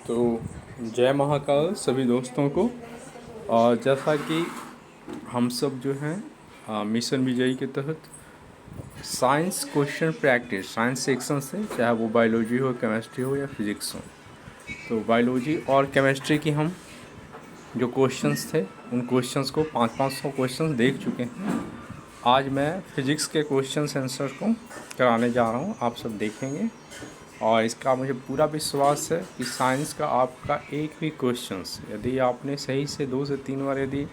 तो जय महाकाल सभी दोस्तों को। और जैसा कि हम सब जो हैं मिशन विजयी के तहत science question practice science section से, चाहे वो बायोलॉजी हो, केमिस्ट्री हो या फिजिक्स हो, तो बायोलॉजी और केमिस्ट्री की हम जो क्वेश्चंस थे उन क्वेश्चंस को 500 क्वेश्चंस देख चुके हैं। आज मैं फिजिक्स के क्वेश्चन आंसर को कराने जा रहा हूँ, आप सब देखेंगे। और इसका मुझे पूरा विश्वास है कि साइंस का आपका एक भी क्वेश्चंस यदि आपने सही से 2 से 3 बार यदि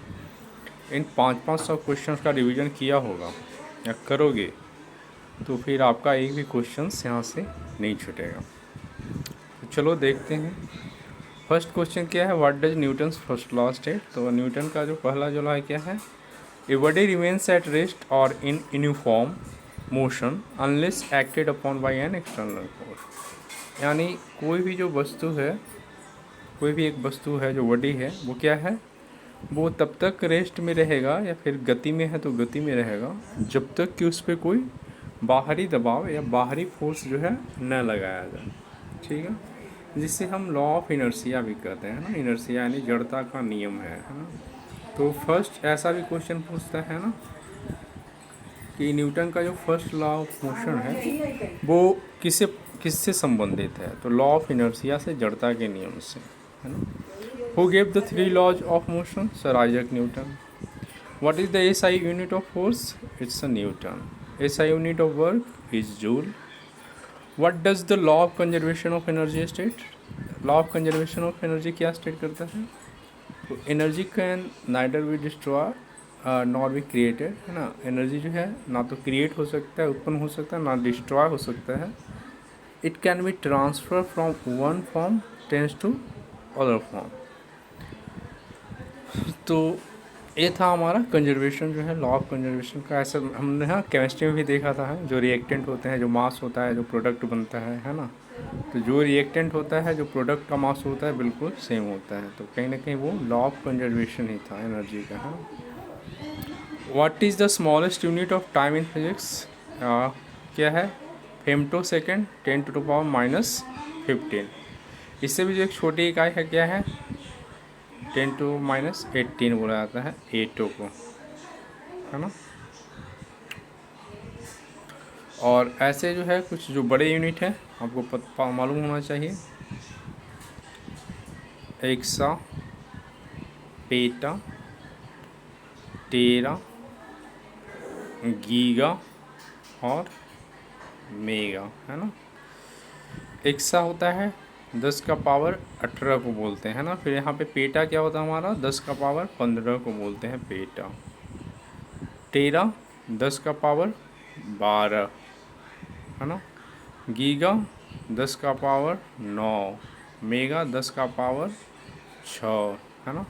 इन 500 क्वेश्चंस का रिवीजन किया होगा या करोगे, तो फिर आपका एक भी क्वेश्चंस यहाँ से नहीं छूटेगा। तो चलो देखते हैं। फर्स्ट क्वेश्चन क्या है, what does Newton's first law state. तो न्यूटन का जो पहला जो लॉ है क्या है, a body remains at rest और in uniform motion unless acted upon by an external force. यानी कोई भी जो वस्तु है, कोई भी एक वस्तु है जो बॉडी है, वो क्या है, वो तब तक रेस्ट में रहेगा या फिर गति में है तो गति में रहेगा जब तक कि उस पर कोई बाहरी दबाव या बाहरी फोर्स जो है न लगाया जाए। ठीक है, जिससे हम लॉ ऑफ इनर्शिया भी कहते हैं ना, इनर्शिया यानी जड़ता का नियम है ना। तो फर्स्ट ऐसा भी क्वेश्चन पूछता है ना कि न्यूटन का जो फर्स्ट लॉ ऑफ मोशन है वो किससे संबंधित है, तो लॉ ऑफ इनर्शिया से, जड़ता के नियम से, है ना। Who gave the 3 laws of motion, sir Isaac Newton. What is the SI unit of force, it's a newton. SI unit of work is joule. What does the law of conservation of energy state. Law of conservation of energy क्या state करता है, तो energy can neither be destroy not be created, है ना। Energy जो है ना तो क्रिएट हो सकता है, उत्पन्न हो सकता है, ना डिस्ट्रॉय हो सकता है। It can be transfer from one form tense to other form. तो ये था हमारा कंजर्वेशन जो है, लॉ ऑफ कंजर्वेशन का। ऐसा हमने हाँ केमिस्ट्री में भी देखा था, जो रिएक्टेंट होते हैं, जो मास होता है, जो प्रोडक्ट बनता है ना। तो जो रिएक्टेंट होता है, जो प्रोडक्ट का मास होता है, बिल्कुल सेम होता है। तो कहीं ना कहीं वो लॉ ऑफ कंजर्वेशन ही था एनर्जी का, है ना। What is the smallest unit of time in physics, क्या है, फेमटो सेकेंड 10⁻⁻15। इससे भी जो एक छोटी इकाई है क्या है, 10⁻18 बोला जाता है एटो को, है ना। और ऐसे जो है कुछ जो बड़े यूनिट है आपको मालूम होना चाहिए, एक्सा, पेटा, टेरा, गीगा और मेगा, है ना। एक्सा होता है 10 का पावर 18 को बोलते हैं ना। फिर यहाँ पे पेटा क्या होता है हमारा, 10 का पावर 15 को बोलते हैं पेटा। टेरा 10 का पावर 12, है ना। गीगा 10 का पावर 9, मेगा 10 का पावर 6, है ना।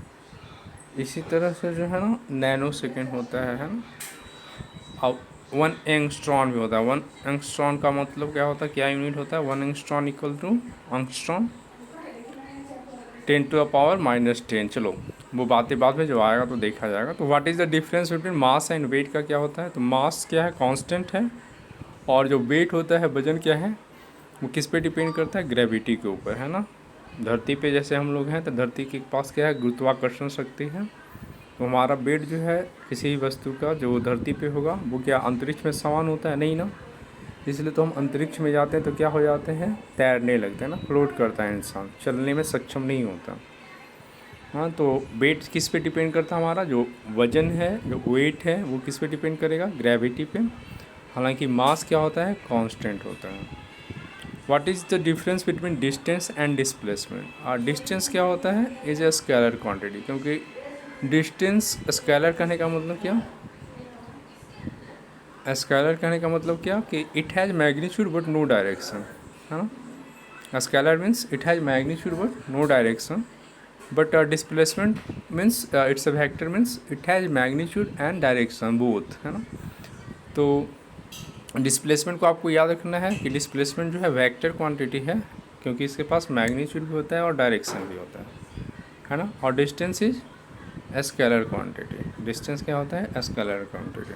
इसी तरह से जो है ना नैनो सेकेंड होता है ना। अब 1 एंगस्ट्रॉन भी होता है। 1 एंगस्ट्रॉन का मतलब क्या होता है, क्या यूनिट होता है, 1 एंगस्ट्रॉन इक्वल टू एंगस्ट्रॉन 10⁻⁻10। चलो वो बातें बाद में जो आएगा तो देखा जाएगा। तो what is the difference between mass and weight का क्या होता है, तो मास क्या है, कांस्टेंट है, और जो वेट होता है, वजन क्या है, वो किस पे डिपेंड करता है, ग्रेविटी के ऊपर, है ना। धरती पे जैसे हम लोग हैं तो धरती के पास क्या है, गुरुत्वाकर्षण शक्ति है। तो हमारा वेट जो है किसी भी वस्तु का जो धरती पे होगा वो क्या अंतरिक्ष में समान होता है, नहीं ना। इसलिए तो हम अंतरिक्ष में जाते हैं तो क्या हो जाते हैं, तैरने लगते हैं ना, फ्लोट करता है इंसान, चलने में सक्षम नहीं होता। हाँ, तो वेट किस पे डिपेंड करता है, हमारा जो वजन है, जो वेट है, वो किस पे डिपेंड करेगा, ग्रेविटी पे। हालांकि मास क्या होता है, कांस्टेंट होता है। What is the difference between distance and displacement. और डिस्टेंस क्या होता है, इज ए स्केलर क्वांटिटी। क्योंकि डिस्टेंस स्केलर कहने का मतलब क्या, स्केलर कहने का मतलब क्या कि it has magnitude but no direction, है ना। Scalar means it has magnitude but no direction, but displacement means it's a vector means it has magnitude and direction both, है ना। तो डिस्प्लेसमेंट को आपको याद रखना है कि डिस्प्लेसमेंट जो है वेक्टर क्वांटिटी है, क्योंकि इसके पास मैग्नीट्यूड भी होता है और डायरेक्शन भी होता है ना। और distance is scalar quantity. Distance क्या होता है, scalar quantity.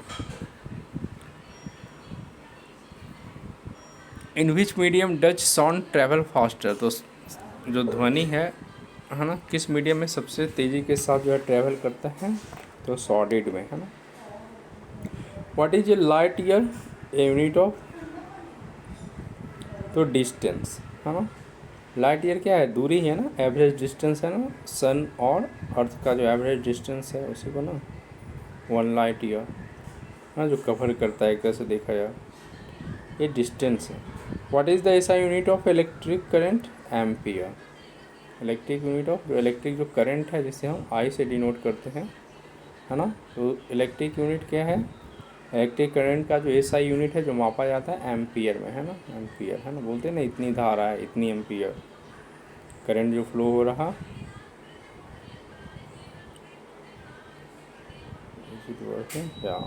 In which medium does sound travel faster. तो जो ध्वनि है ना, किस मीडियम में सबसे तेज़ी के साथ जो है ट्रैवल करता है, तो सॉलिड में, है ना। What is a light year, unit of, तो डिस्टेंस, है ना। लाइट ईयर क्या है, दूरी है ना, एवरेज डिस्टेंस है ना, सन और अर्थ का जो एवरेज डिस्टेंस है उसी को ना 1 लाइट ईयर, हाँ, जो कवर करता है, कैसे देखा जाए, ये डिस्टेंस है। What is the SI unit of electric current, ampere. Electric unit of, जो इलेक्ट्रिक जो करंट है जिसे हम आई से डिनोट करते हैं, है ना, तो इलेक्ट्रिक यूनिट क्या है, इलेक्ट्रिक करंट का जो एसआई यूनिट है जो मापा जाता है एम्पियर में, है ना, एम्पियर, है ना, बोलते हैं ना इतनी धारा है, इतनी एम्पियर करंट जो फ्लो हो रहा। Is it working? Yeah,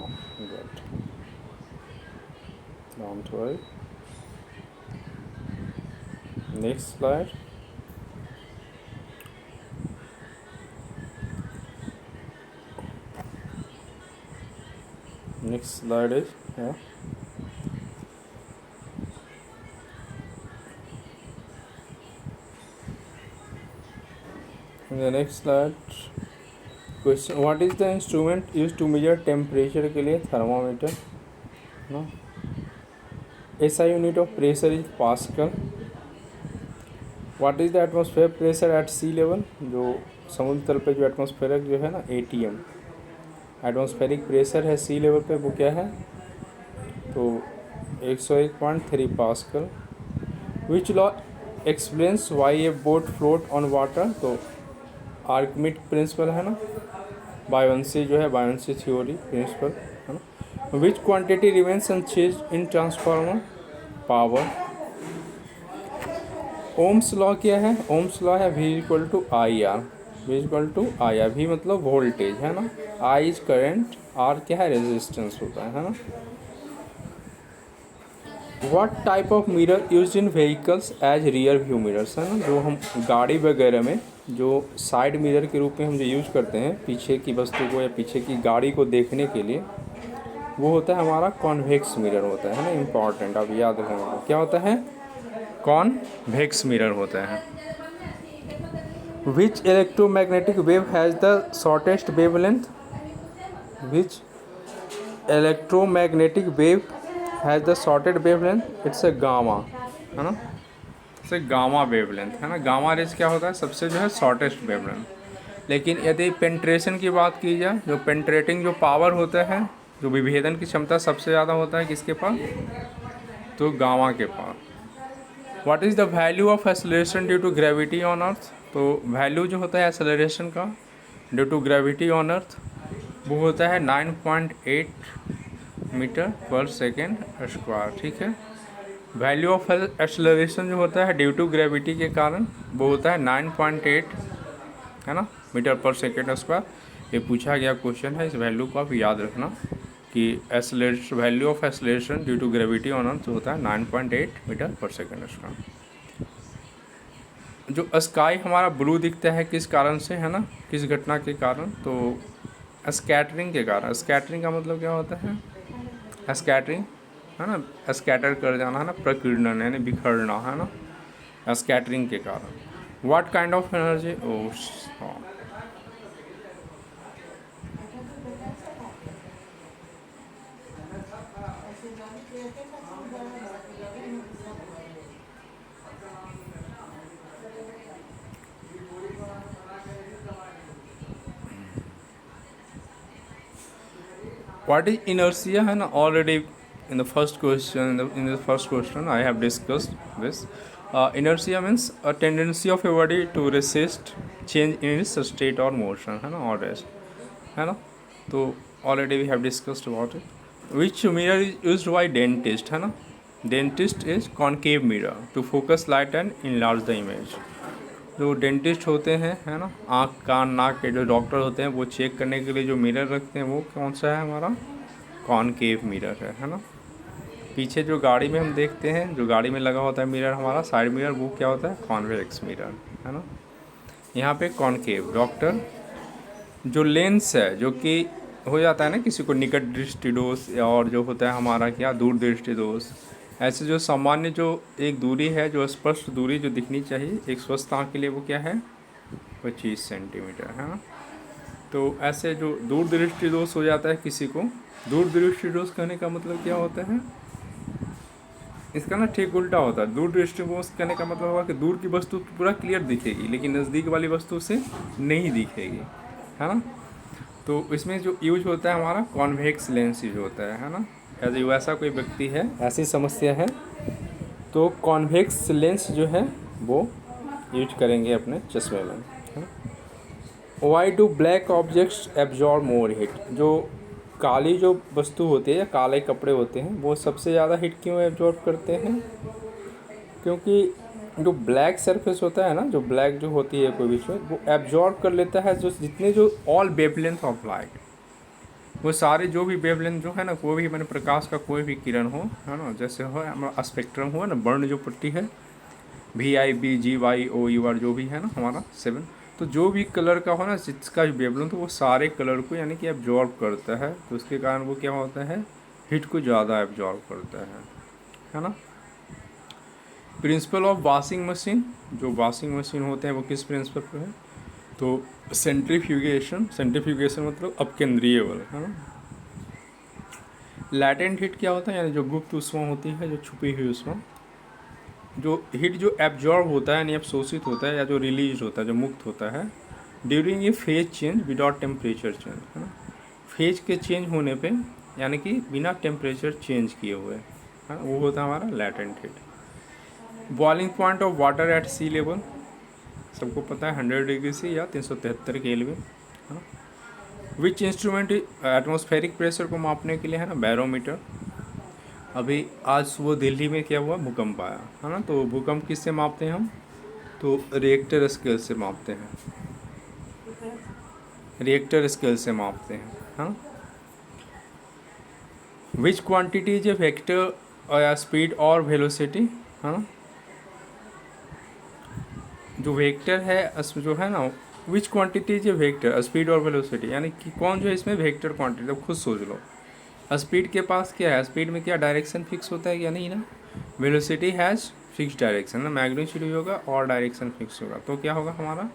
good. Don't worry. Next slide. Next slide is, yeah. In the next slide, question, what is the instrument used to measure temperature के लिए, thermometer, no. SI unit of pressure is Pascal. What is the atmosphere pressure at sea level, जो समुद्र तल पे जो atmospheric जो है ना ATM, एटमॉस्फेरिक प्रेशर है सी लेवल पे, वो क्या है, तो 101.3 pascal. Which law explains Y A boat float on water, तो आर्किमिड प्रिंसिपल है ना, बायोन्सी जो है, बायोन्सी थ्योरी प्रिंसिपल, है ना। Which quantity remains unchange in transformer, power. Ohm's law क्या है, ओम्स लॉ है V equal to I R, V equal to I R, V मतलब वोल्टेज, है ना, I इज करंट, R क्या है, रेजिस्टेंस होता है ना। What type of mirror use in vehicles as rear view mirrors, है ना, जो हम गाड़ी वगैरह में जो साइड मिरर के रूप में हम जो यूज करते हैं पीछे की वस्तु को या पीछे की गाड़ी को देखने के लिए, वो होता है हमारा कॉन्वेक्स मिरर होता है ना, इम्पॉर्टेंट, आप याद रखेंगे क्या होता है, कॉन्वेक्स मिरर होता है। Which electromagnetic wave has the shortest wavelength, which electromagnetic wave has the shorted wavelength, it's a gamma, है ना, इट्स गामा वेवलेंथ, है ना। गामा रेज क्या होता है, सबसे जो है शॉर्टेस्ट वेवलेंथ। लेकिन यदि पेंट्रेशन की बात की जाए, जो पेंट्रेटिंग जो पावर होता है, जो विभेदन की क्षमता सबसे ज़्यादा होता है किसके पास, तो गामा के पास। What is the value of acceleration due to gravity on earth, तो वैल्यू जो होता है एक्सेलरेशन का due to gravity on earth, वो होता है 9.8 मीटर पर सेकेंड स्क्वायर, ठीक है। वैल्यू ऑफ एक्सेलरेशन जो होता है ड्यू टू ग्रेविटी के कारण, वो होता है 9.8, है ना, मीटर पर सेकेंड स्क्वायर। ये पूछा गया क्वेश्चन है, इस वैल्यू को आप याद रखना कि acceleration, value of acceleration due to gravity on earth होता है 9.8 मीटर पर सेकेंड स्क्वायर। जो स्काई हमारा ब्लू दिखता है किस कारण से, है ना, किस घटना के कारण, तो स्कैटरिंग के कारण। स्कैटरिंग का मतलब क्या होता है, स्कैटरिंग, है ना, स्कैटर कर जाना, है ना, प्रकीर्णन यानी बिखरना, है ना, स्कैटरिंग के कारण। What kind of energy, what is inertia, है ना, already in the first question I have discussed this. Inertia means a tendency of a body to resist change in its state or motion, है ना, or rest, है ना, तो already we have discussed about it. Which mirror is used by dentist, है ना, dentist is concave mirror to focus light and enlarge the image. जो dentist होते हैं, है ना, आँख कान नाक के जो डॉक्टर होते हैं, वो चेक करने के लिए जो मिरर रखते हैं वो कौन सा है, हमारा कॉनकेव मिरर है ना। पीछे जो गाड़ी में हम देखते हैं, जो गाड़ी में लगा होता है मिरर हमारा साइड मिरर, वो क्या होता है, कॉन्वेक्स मिरर, है ना। यहाँ पे कॉनकेव, डॉक्टर जो लेंस है जो कि हो जाता है ना किसी को निकट दृष्टि दोष, और जो होता है हमारा क्या दूर दृष्टि दोष, ऐसे जो सामान्य जो एक दूरी है, जो स्पष्ट दूरी जो दिखनी चाहिए एक स्वस्थ आँख के लिए, वो क्या है, 25 सेंटीमीटर, है ना। तो ऐसे जो दूर दृष्टि दोष हो जाता है किसी को, दूर दृष्टि दोष कहने का मतलब क्या होता है, इसका ना ठीक उल्टा होता है। दूर दृष्टि दोष कहने का मतलब होगा कि दूर की वस्तु पूरा क्लियर दिखेगी लेकिन नज़दीक वाली वस्तु से नहीं दिखेगी, है ना। तो इसमें जो यूज होता है हमारा कॉन्वेक्स लेंस यूज होता है ना। यदि वैसा कोई व्यक्ति है, ऐसी समस्या है, तो कॉन्वेक्स लेंस जो है वो यूज करेंगे अपने चश्मे में, है ना। Why do black objects absorb more heat, जो काली जो वस्तु होती है या काले कपड़े होते हैं वो सबसे ज़्यादा हीट क्यों एब्जॉर्ब करते हैं, क्योंकि जो ब्लैक सरफेस होता है ना, जो ब्लैक जो होती है कोई भी चीज़, वो एब्जॉर्ब कर लेता है जो जितने जो ऑल वेवलेंथ ऑफ लाइट, वो सारे जो भी वेवलेंथ जो है ना, कोई भी मैंने प्रकाश का कोई भी किरण हो, है ना, जैसे हो हमारा स्पेक्ट्रम हुआ ना, वर्ण जो पट्टी है VIB GYOUR जो भी है ना हमारा 7, तो जो भी कलर का हो ना, जिसका वेवलेंथ हो वो सारे कलर को यानी कि एब्जॉर्ब करता है, तो उसके कारण वो क्या होता है, हीट को ज़्यादा एब्जॉर्ब करता है ना। प्रिंसिपल ऑफ वॉशिंग मशीन, जो वॉशिंग मशीन होते हैं वो किस प्रिंसिपल पर है, तो सेंट्रीफ्यूगेशन, सेंट्रीफ्यूगेशन मतलब अपकेंद्रीय बल, है ना। लैटेंट हीट क्या होता है, यानी जो गुप्त ऊष्मा होती है, जो छुपी हुई ऊष्मा, जो हीट जो एब्जॉर्ब होता है यानी अवशोषित होता है या जो रिलीज होता है, जो मुक्त होता है ड्यूरिंग ये phase change without temperature change, है ना। फेज के चेंज होने पे यानी कि बिना टेम्परेचर चेंज किए हुए, है, वो होता है हमारा latent heat. Boiling point of water at sea level, सबको पता है 100 डिग्री से या 373 केल्विन, है ना। विच इंस्ट्रूमेंट एटमॉस्फेरिक प्रेशर को मापने के लिए, है ना, बैरोमीटर। अभी आज सुबह दिल्ली में क्या हुआ, भूकंप आया, है ना। तो भूकंप किससे मापते हैं हम, तो रिएक्टर स्केल से मापते हैं, रिएक्टर स्केल से मापते हैं, हाँ। विच क्वांटिटी इज ए वेक्टर या स्पीड और वेलोसिटी, हाँ। जो वेक्टर है जो है ना, which quantity is a vector speed और वेलोसिटी, यानी कि कौन जो है इसमें वेक्टर क्वांटिटी, अब खुद सोच लो। स्पीड के पास क्या है, स्पीड में क्या डायरेक्शन फिक्स होता है या नहीं ना। वेलोसिटी हैज़ फिक्स डायरेक्शन ना, मैग्नीट्यूड भी होगा और डायरेक्शन फिक्स होगा, तो क्या होगा हमारा,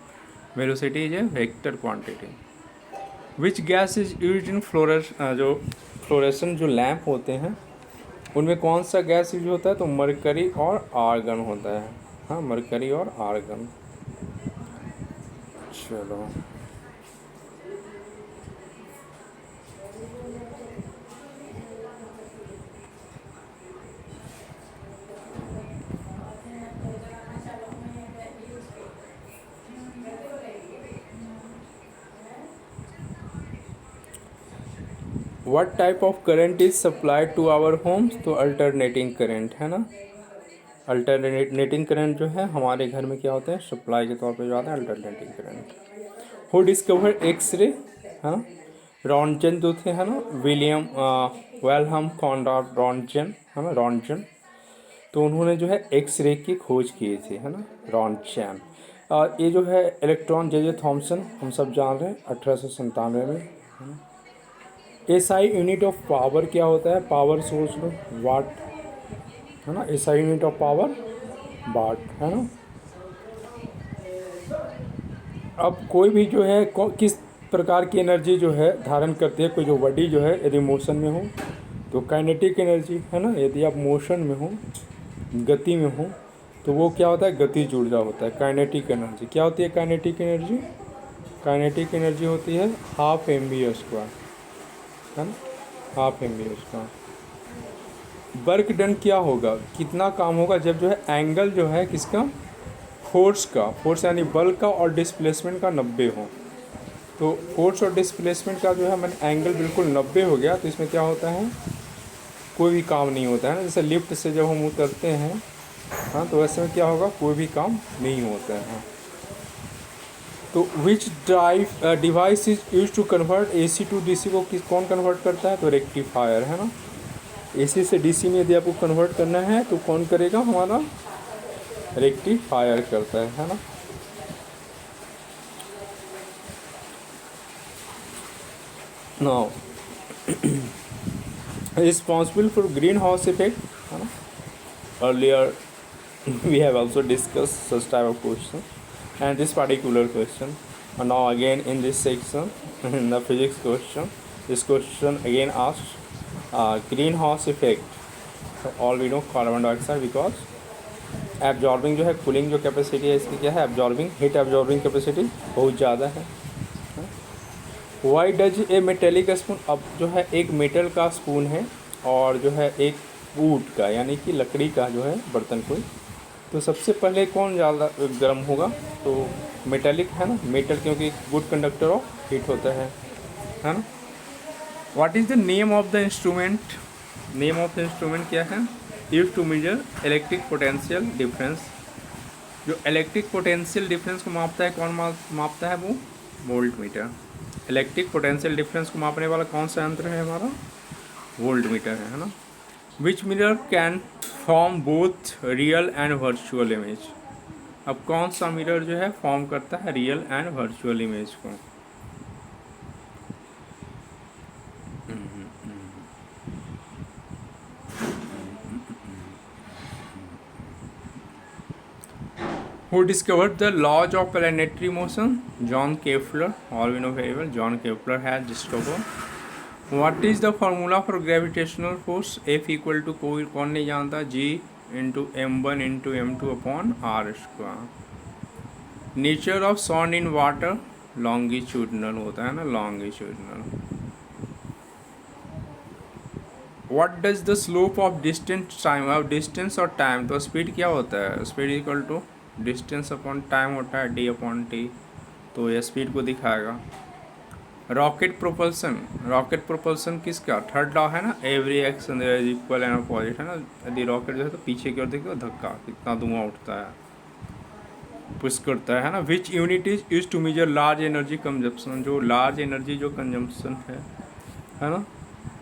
velocity is a vector quantity. Which gas is use in जो फ्लोरेसेंट जो लैंप होते हैं उनमें कौन सा गैस यूज होता है, तो मरकरी और आर्गन होता है, हाँ, मरकरी और आर्गन। चलो what type of current is supplied to our homes, तो अल्टरनेटिंग करंट, है ना। अल्टरनेटिंग करंट जो है हमारे घर में क्या होता है, सप्लाई के तौर पे जो आता है alternating current. Who discover X ray, है ना, रॉन्टजन जो थे, है ना, विलियम वेलहम कॉनराड रॉन्टजन, है ना, रॉन्टजन, तो उन्होंने जो है एक्सरे की खोज की थी, है ना, रॉन्टजन। और ये जो है इलेक्ट्रॉन जे थॉमसन, हम सब जान रहे हैं 1897 में, है ना। एसआई यूनिट ऑफ पावर क्या होता है, पावर सोच लो, वाट, है ना, एसआई यूनिट ऑफ पावर वाट, है ना। अब कोई भी जो है किस प्रकार की एनर्जी जो है धारण करती है, कोई जो बॉडी जो है यदि मोशन में हो तो काइनेटिक एनर्जी, है ना, यदि आप मोशन में हो, गति में हो, तो वो क्या होता है, गतिज ऊर्जा होता है। काइनेटिक एनर्जी क्या होती है, काइनेटिक एनर्जी, काइनेटिक एनर्जी होती है हाफ mv², है ना, हाफ mv²। वर्क डन क्या होगा, कितना काम होगा जब जो है एंगल जो है किसका, फोर्स का, फोर्स यानी बल का और डिस्प्लेसमेंट का 90 हो। तो फोर्स और डिस्प्लेसमेंट का जो है मैंने एंगल बिल्कुल 90 हो गया, तो इसमें क्या होता है, कोई भी काम नहीं होता है ना। जैसे लिफ्ट से जब हम उतरते हैं, हाँ, तो वैसे में क्या होगा, कोई भी काम नहीं होता है। तो which device is use to convert AC to DC को कौन कन्वर्ट करता है, तो रेक्टिफायर, है ना। AC से DC में यदि आपको कन्वर्ट करना है तो कौन करेगा, हमारा रेक्टिफायर करता है ना। Now responsible for green house effect, है ना, earlier we have also discussed such type of question and this particular question. And now again in this section, in the physics question, this question again asks greenhouse effect. So all we know carbon dioxide, because absorbing जो है, cooling जो capacity है इसकी क्या है, absorbing, heat absorbing capacity बहुत ज़्यादा है. Why does a metallic spoon, अब जो है एक मेटल का स्पून है और जो है एक वुड का यानी कि लकड़ी का जो है बर्तन कोई, तो सबसे पहले कौन ज़्यादा गर्म होगा, तो मेटेलिक है ना, मेटल, क्योंकि गुड कंडक्टर ऑफ हीट होता है ना. What is the name of the instrument, name of the instrument क्या है, use to measure electric potential difference. जो इलेक्ट्रिक पोटेंशियल डिफरेंस को मापता है, कौन मापता है, वो volt meter. Electric potential difference को मापने वाला कौन सा यंत्र है हमारा, वोल्ट मीटर है ना. विच mirror can form both real and virtual image, अब कौन सा मिरर जो है फॉर्म करता है रियल एंड वर्चुअल इमेज को. Who discovered the laws of planetary motion? John Kepler. All we know very well. John Kepler has discovered. What is the formula for gravitational force? F equal to कौन नहीं जानता, G into m1 into m2 upon r square. Nature of sound in water, longitudinal होता है ना, longitudinal. What does the slope of distance time, अब distance और time, तो speed क्या होता है, speed equal to distance upon time होता है, डी अपॉन टी, तो ये स्पीड को दिखाएगा. रॉकेट प्रोपल्सन, रॉकेट प्रोपल्सन किसका, थर्ड लॉ है ना, every action is equal and opposite है ना. यदि रॉकेट जो है तो पीछे की ओर देखो धक्का, कितना धुआं उठता है, पुश करता है ना. Which unit is use to measure large energy consumption, जो लार्ज एनर्जी जो कंजम्पशन है ना,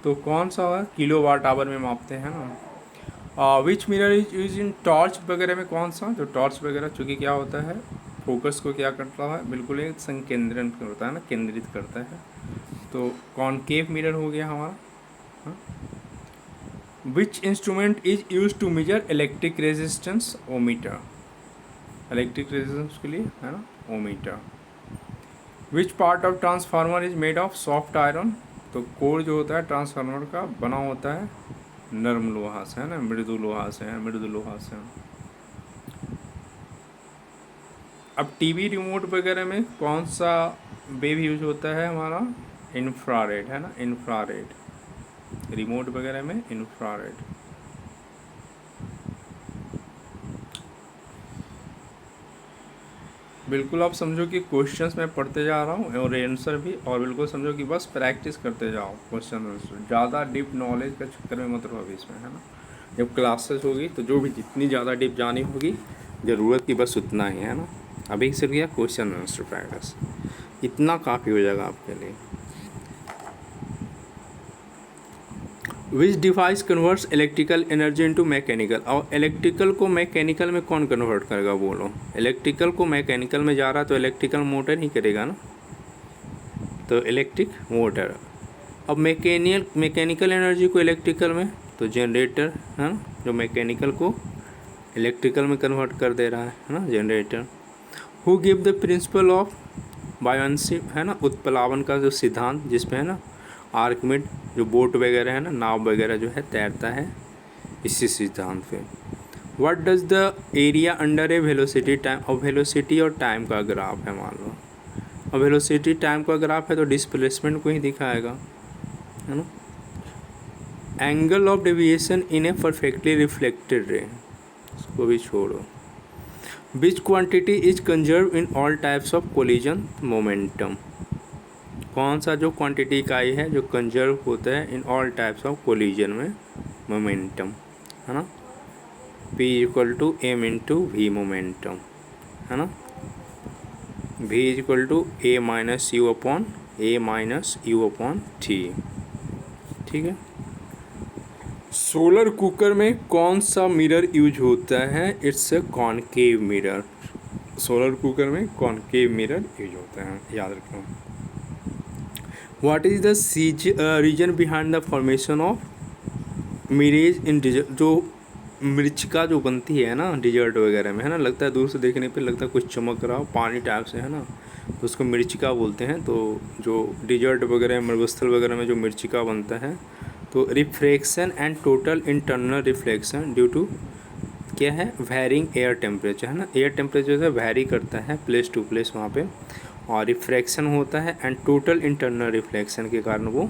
तो कौन सा है, किलो वाट आवर में मापते हैं ना. विच mirror is use in torch वगैरह में, कौन सा, जो टॉर्च वगैरह, चूँकि क्या होता है, फोकस को क्या करता है, बिल्कुल एक संकेंद्रण करता है ना, केंद्रित करता है, तो कॉनकेव मिरर हो गया हमारा. Which instrument is use to measure electric resistance, ohmmeter, electric resistance के लिए है ना, ohmmeter. Which part of transformer is made of soft iron, तो कोर जो होता है ट्रांसफार्मर का बना होता है नरम लोहा से है ना, मृदु लोहा से है, मृदु लोहा से. अब टीवी रिमोट वगैरह में कौन सा वेव यूज होता है हमारा, इंफ्रारेड है ना, इंफ्रारेड, रिमोट वगैरह में इंफ्रारेड. बिल्कुल आप समझो कि क्वेश्चंस मैं पढ़ते जा रहा हूँ और आंसर भी, और बिल्कुल समझो कि बस प्रैक्टिस करते जाओ क्वेश्चन आंसर, ज़्यादा डीप नॉलेज का चक्कर में मत रहो अभी इसमें है ना. जब क्लासेस होगी तो जो भी जितनी ज़्यादा डीप जानी होगी ज़रूरत की बस उतना ही है ना. अभी सिर्फ क्या क्वेश्चन आंसर प्रैक्टिस, इतना काफ़ी हो जाएगा आपके लिए. विच device converts electrical energy into mechanical, और इलेक्ट्रिकल को मैकेनिकल में कौन कन्वर्ट करेगा, बोलो. इलेक्ट्रिकल को मैकेनिकल में जा रहा तो इलेक्ट्रिकल मोटर ही करेगा ना, तो इलेक्ट्रिक मोटर. अब मैकेनिकल एनर्जी को इलेक्ट्रिकल में, तो जनरेटर है ना, जो मैकेनिकल को इलेक्ट्रिकल में कन्वर्ट कर दे रहा है ना, generator. Who give the principle of buoyancy, है ना, उत्प्लावन का जो सिद्धांत, जिसमें है ना आर्किमिड, जो बोट वगैरह है ना, नाव वगैरह जो है तैरता है इसी सिद्धांत पे. What does the area under A velocity time, और वेलोसिटी और टाइम का ग्राफ है मान लो, और वेलोसिटी टाइम का ग्राफ है तो डिस्प्लेसमेंट को ही दिखाएगा है ना. Angle of deviation in A perfectly reflected ray, उसको भी छोड़ो. विच quantity is conserve in all types of collision momentum, कौन सा जो क्वांटिटी इकाई है जो कंजर्व होता है in all types of collision में मोमेंटम है ना. P equal to M into V momentum है ना. V equal to A minus U upon T. ठीक है. सोलर कुकर में कौन सा मिरर यूज होता है, it's a concave mirror. Solar cooker में कॉनकेव मिरर यूज होता है, याद रखना. What is the reason behind the formation of mirage in desert, जो मिर्चिका जो बनती है ना डिजर्ट वगैरह में, है ना, लगता है दूर से देखने पे लगता है कुछ चमक रहा हो पानी टाइप से, है ना, तो उसको मिर्चिका बोलते हैं। तो जो डिजर्ट वगैरह मरुस्थल वगैरह में जो मिर्चिका बनता है, तो refraction and total internal reflection due to क्या है, वेरिंग एयर टेम्परेचर, है ना, एयर टेम्परेचर से वेरी करता है प्लेस टू प्लेस वहाँ पे, और रिफ्रैक्शन होता है एंड टोटल इंटरनल रिफ्लेक्शन के कारण वो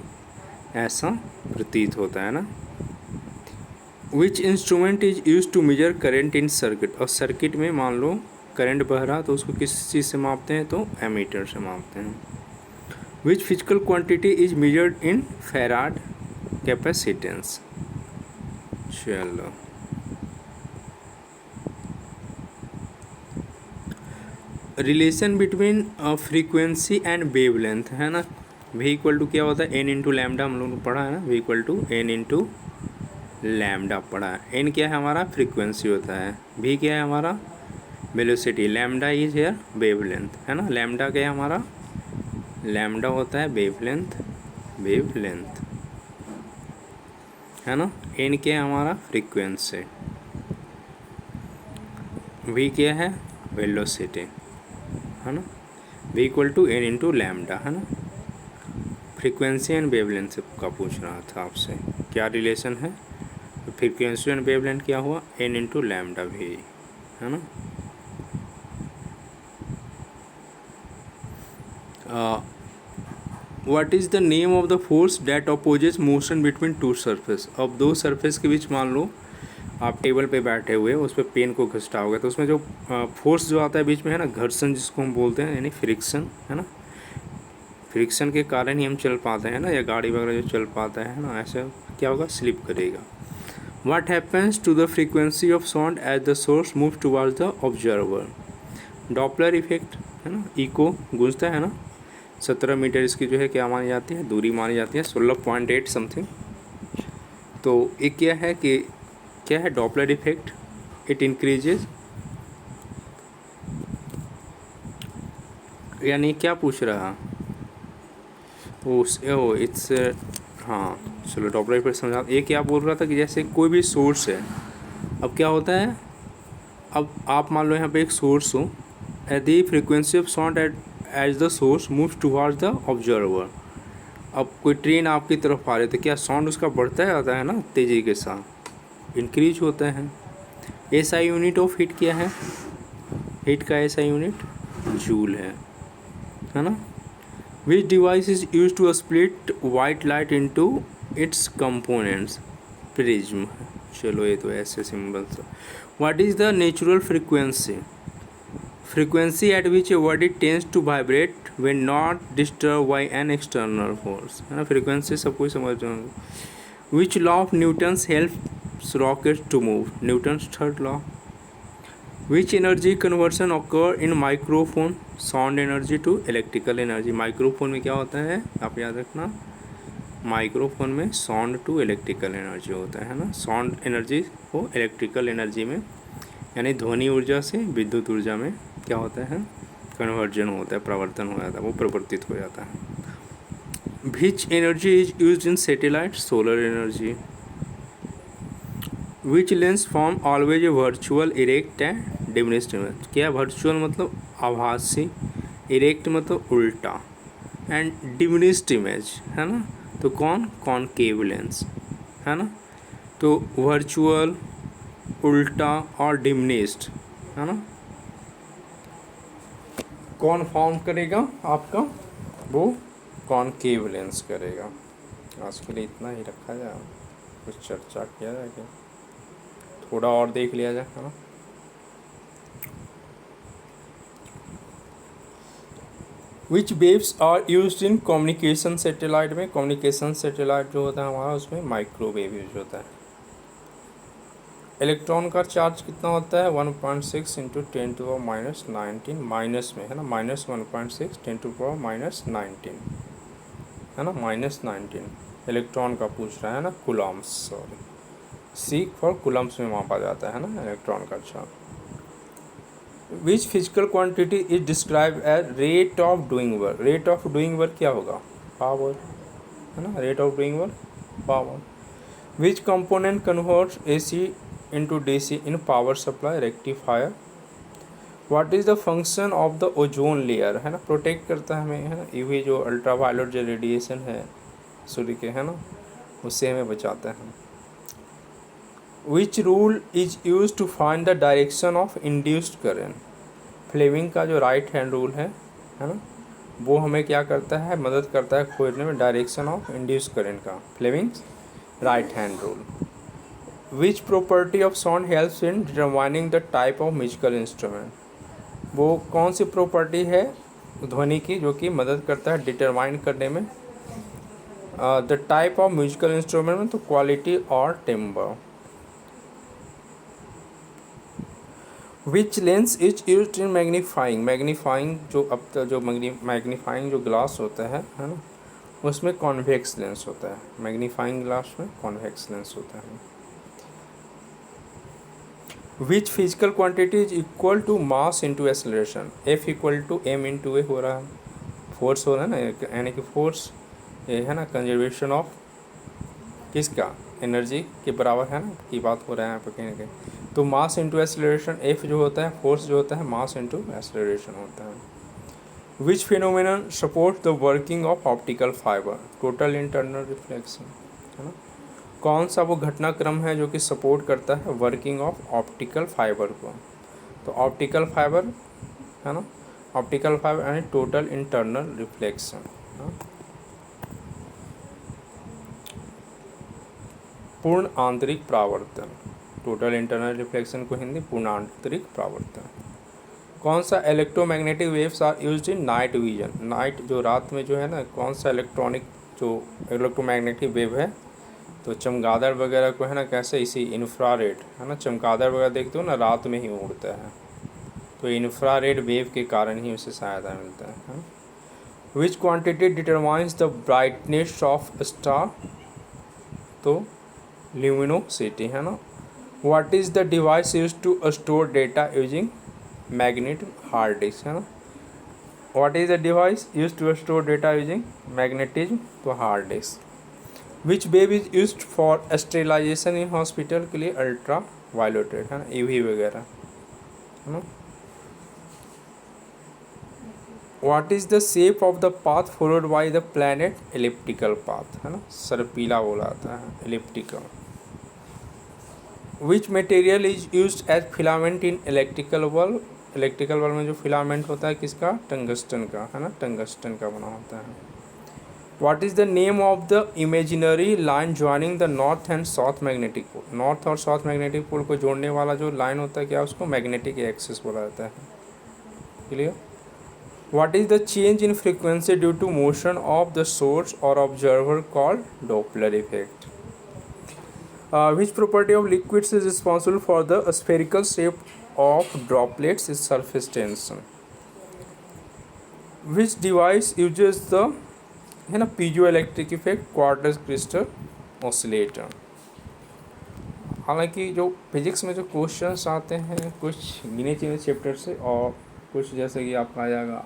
ऐसा प्रतीत होता है ना। Which instrument is use to measure current in circuit, और सर्किट में मान लो करंट बह रहा तो उसको किस चीज़ से मापते हैं, तो एमीटर से मापते हैं। Which physical quantity is measured in farad capacitance. चलो relation between frequency and wavelength, है ना, वी इक्वल टू क्या होता है, एन इंटू लैम्डा, हम लोग ने पढ़ा है ना, V equal to N into lambda पढ़ा है। एन क्या है हमारा, फ्रीक्वेंसी होता है, वी क्या है हमारा velocity, lambda is here wavelength, है ना, लैम्डा क्या है हमारा, लैम्डा होता है वेवलेंथ, वेवलेंथ, है ना, एन क्या है हमारा फ्रीक्वेंसी, वी क्या है वेलोसिटी, है ना, V equal to N into lambda, है ना। फ्रीक्वेंसी एंड वेवलेंथ का पूछ रहा था आपसे क्या रिलेशन है, तो फ्रीक्वेंसी एंड वेवलेंथ क्या हुआ, एन इंटू लैम्डा भी, है ना। What is the name of the force that opposes motion between two surface. अब दो सरफेस के बीच मान लो आप टेबल पे बैठे हुए उस पर पेन को घिसटाओगे तो उसमें जो फोर्स जो आता है बीच में, है ना, घर्षण जिसको हम बोलते हैं, यानी फ्रिक्शन, है ना, फ्रिक्शन के कारण ही हम चल पाते हैं ना, या गाड़ी वगैरह जो चल पाता है ना, ऐसे क्या होगा, स्लिप करेगा। What happens to the frequency of sound as the source move towards the observer. Doppler effect, है ना, इको गूंजता है ना, 17 मीटर इसकी जो है क्या मानी जाती है, दूरी मानी जाती है, 16.8 समथिंग। तो एक क्या है कि क्या है डॉपलर इफेक्ट, इट इंक्रीजेज, यानी क्या पूछ रहा, ओ इट्स, हाँ चलो डॉपलर इफेक्ट समझा। ये क्या बोल रहा था कि जैसे कोई भी सोर्स है, अब क्या होता है, अब आप मान लो यहाँ पे एक सोर्स हो, यदि frequency of sound as the source moves towards the observer. अब कोई ट्रेन आपकी तरफ आ रही है तो क्या साउंड उसका बढ़ता जाता है ना तेज़ी के साथ, इंक्रीज होता है। एसआई यूनिट ऑफ हीट क्या है, हीट का एसआई यूनिट जूल है ना। Which device is use to split white light into its components, prism. चलो ये तो ऐसे सिंबल से। What is the natural frequency, frequency at which a body tends to vibrate when not disturb by an external force, है ना, frequency सब कुछ समझ जाओगे। Which law of Newton's helps rocket to move, Newton's third law. Which energy conversion occur in microphone, sound energy to electrical energy. Microphone में क्या होता है आप याद रखना, माइक्रोफोन में साउंड टू इलेक्ट्रिकल एनर्जी होता है ना, साउंड एनर्जी को इलेक्ट्रिकल एनर्जी में, यानी ध्वनि ऊर्जा से विद्युत ऊर्जा में क्या होता है, कन्वर्जन होता है, प्रवर्तन हो जाता है, वो परिवर्तित हो जाता है। Which energy is use in satellite, solar energy. Which lens form always a virtual erect and diminished image. क्या वर्चुअल मतलब आभासी, इरेक्ट मतलब उल्टा, एंड डिमिनिश्ड इमेज, है ना, तो कौन, कॉनकेव लेंस, है ना। तो वर्चुअल, उल्टा और डिमिनिश्ड, है ना, कौन फॉर्म करेगा आपका, वो कॉनकेव लेंस करेगा। आज के लिए इतना ही रखा जाए, कुछ चर्चा किया जाए क्या, थोड़ा और देख लिया जाए, है ना। Which waves are used in communication satellite में, कम्युनिकेशन सैटेलाइट जो होता है हमारा उसमें माइक्रोवेव यूज होता है। इलेक्ट्रॉन का चार्ज कितना होता है, 1.6 इंटू 10⁻⁻19 माइनस में, है ना, -1.6 10⁻⁻19, है ना, -19 इलेक्ट्रॉन का पूछ रहा है ना, coulombs, sorry, C for coulombs में मापा जाता है ना इलेक्ट्रॉन का charge. Which physical quantity is describe as rate of doing work, rate of doing work क्या होगा, पावर, है ना, rate of doing work power. Which component converts AC into DC in power supply rectifier. What is the function of the ozone layer, है ना, protect करता है हमें, है ना, यूवी जो अल्ट्रावायलेट जो रेडिएशन है सूर्य के, है ना, उससे हमें बचाता है. Which rule is use to find the direction of induced current. Fleming का जो राइट हैंड रूल है ना, वो हमें क्या करता है, मदद करता है खोजने में डायरेक्शन ऑफ इंड्यूस्ड करेंट का. Fleming right hand rule. Which property of sound helps in determining the type of musical instrument. वो कौन सी प्रॉपर्टी है ध्वनि की जो कि मदद करता है डिटरमाइन करने में the type of musical instrument में, तो क्वालिटी और timber. Which lens is use in magnifying. Magnifying जो अब तक जो मैग्नीफाइंग जो ग्लास होता है ना, उसमें कॉन्वेक्स लेंस होता है. मैग्नीफाइंग ग्लास में कॉन्वेक्स लेंस होता है. Which physical quantity is equal to mass into acceleration. F equal to M into A हो रहा है, फोर्स हो रहा है ना, यानी कि फोर्स ये है ना कंजर्वेशन ऑफ किसका, एनर्जी के बराबर है ना, की बात हो रहा है यहाँ पर कहीं ना कहीं. तो मास इंटू एक्सेलरेशन, एफ जो होता है फोर्स जो होता है मास इंटू एक्सेलरेशन होता है. Which phenomenon support the working of optical fibre. Total internal reflection, है ना, कौन सा वो घटनाक्रम है जो कि सपोर्ट करता है वर्किंग ऑफ ऑप्टिकल फाइबर को. तो ऑप्टिकल फाइबर, है ना, ऑप्टिकल फाइबर यानी टोटल इंटरनल रिफ्लेक्शन. पूर्ण आंतरिक परावर्तन. टोटल इंटरनल रिफ्लेक्शन को हिंदी पूर्ण आंतरिक परावर्तन. कौन सा electromagnetic waves are used in night vision. Night जो रात में जो है ना, कौन सा इलेक्ट्रॉनिक जो इलेक्ट्रोमैग्नेटिक वेव है, तो चमगादड़ वगैरह को है ना, कैसे इसी इंफ्रारेड, है ना, चमगादड़ वगैरह देखते हो ना रात में ही उड़ता है, तो इंफ्रारेड वेव के कारण ही उसे सहायता मिलता है. Which quantity determines the brightness of star. तो ल्यूमिनोसिटी, है ना. What is the device use to store data using magnet hard disk, है ना. What is the device use to store data using magnetism, तो hard disk. Which wave is use for sterilisation in hospital के लिए ultra violated, है ना, UV वगैरह, है ना. What is the shape of the path followed by the planet. Elliptical path, है ना, सर्पिला बोला जाता है, elliptical. Which material is use as filament in electrical bulb. Electrical bulb में जो फिलामेंट होता है किसका, टंगस्टन का, है ना, टंगस्टन का बना होता है. What is the name of the imaginary line joining the north and south magnetic pole. North और साउथ मैग्नेटिक पोल को जोड़ने वाला जो लाइन होता है क्या, उसको मैग्नेटिक एक्सिस बोला जाता है. Clear. What is the change in frequency due to motion of the source और observer called Doppler effect. Which property of liquids is responsible for the spherical shape of droplets is surface tension. Which device uses the, है ना, piezoelectric effect quartz crystal oscillator. हालांकि जो physics में जो questions आते हैं कुछ गिने चुने चैप्टर से, और कुछ जैसे कि आपका आ जाएगा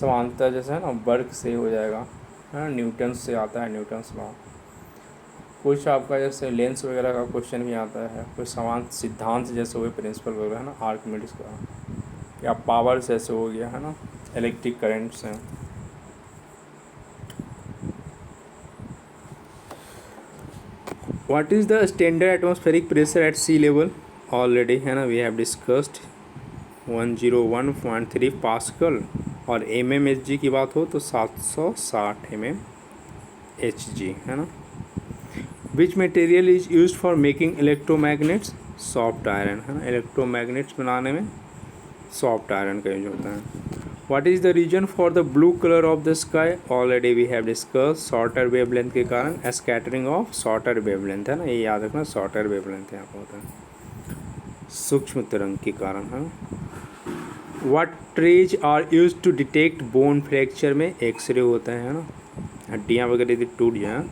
समांतर, जैसे है ना वर्क से हो जाएगा, है ना, न्यूटन से आता है, न्यूटन्स लॉ. कुछ आपका जैसे लेंस वगैरह का क्वेश्चन भी आता है, कुछ समान सिद्धांत जैसे हुए प्रिंसिपल वगैरह, है ना, आर्किमिडीज का, या पावर जैसे हो गया, है ना, इलेक्ट्रिक करंट से. What is the standard atmospheric pressure at sea level. Already, है ना, वी हैव डिस्कस्ड 101.3 पास्कल, और mmHg की बात हो तो 760 mmHg, है ना. विच material is use for making electromagnets. Soft iron, है ना, इलेक्ट्रोमैग्नेट्स बनाने में सॉफ्ट आयरन का यूज होता है. What is the reason for the blue colour of the sky. Already we have discuss shorter wavelength के कारण स्कैटरिंग ऑफ शॉर्टर वेवलेंथ, है ना, ये याद रखना, शॉर्टर वेवलेंथ यहाँ पर होता है सूक्ष्म तरंग के कारण, है ना. What rays are use to detect bone fracture. में एक्सरे होता है ना, हड्डियाँ वगैरह यदि टूट जाए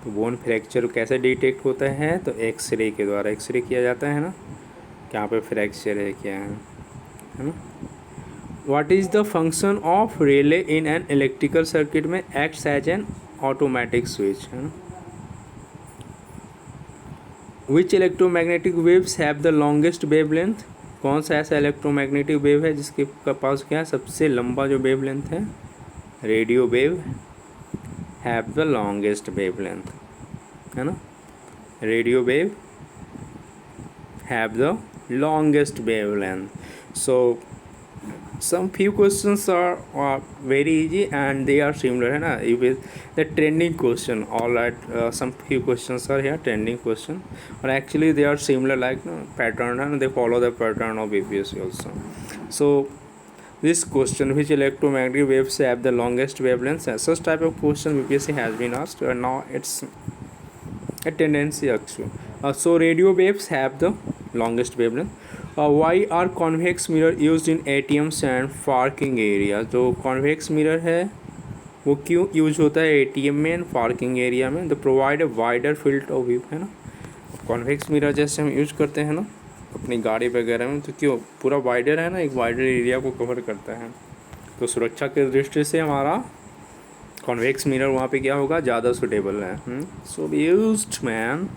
तो बोन फ्रैक्चर कैसे डिटेक्ट होता है, तो एक्सरे के द्वारा एक्सरे किया जाता है ना, कहाँ पे फ्रैक्चर है क्या है ना. What is the function of relay in an electrical circuit. में acts as an automatic switch, है ना. Which electromagnetic waves have the longest wave length, कौन सा ऐसा इलेक्ट्रोमैग्नेटिक वेव है जिसके पास क्या है सबसे लंबा जो वेव लेंथ है, radio wave have the longest wave length, है ना, radio wave have the longest wavelength. So some few questions are very easy and they are similar, है ना, with the trending question. All right, some few questions are here trending question, or actually they are similar like pattern, and they follow the pattern of BPSC also. So this question, which electromagnetic waves have the longest wavelength, such type of question BPSC has been asked, and now it's a tendency actually. So radio waves have the longest wavelength. Why are convex mirror used in ATMs and parking area? जो convex mirror है वो क्यों use होता है ATM में and parking area में? The provide a wider field of view, है ना, कॉन्वेक्स मिरर जैसे हम यूज करते हैं ना अपनी गाड़ी वगैरह में, तो क्यों पूरा वाइडर है ना, एक वाइडर एरिया को कवर करता है, तो सुरक्षा की दृष्टि से हमारा कॉन्वेक्स मिरर वहाँ पे क्या होगा, ज़्यादा सुटेबल है. सो used man.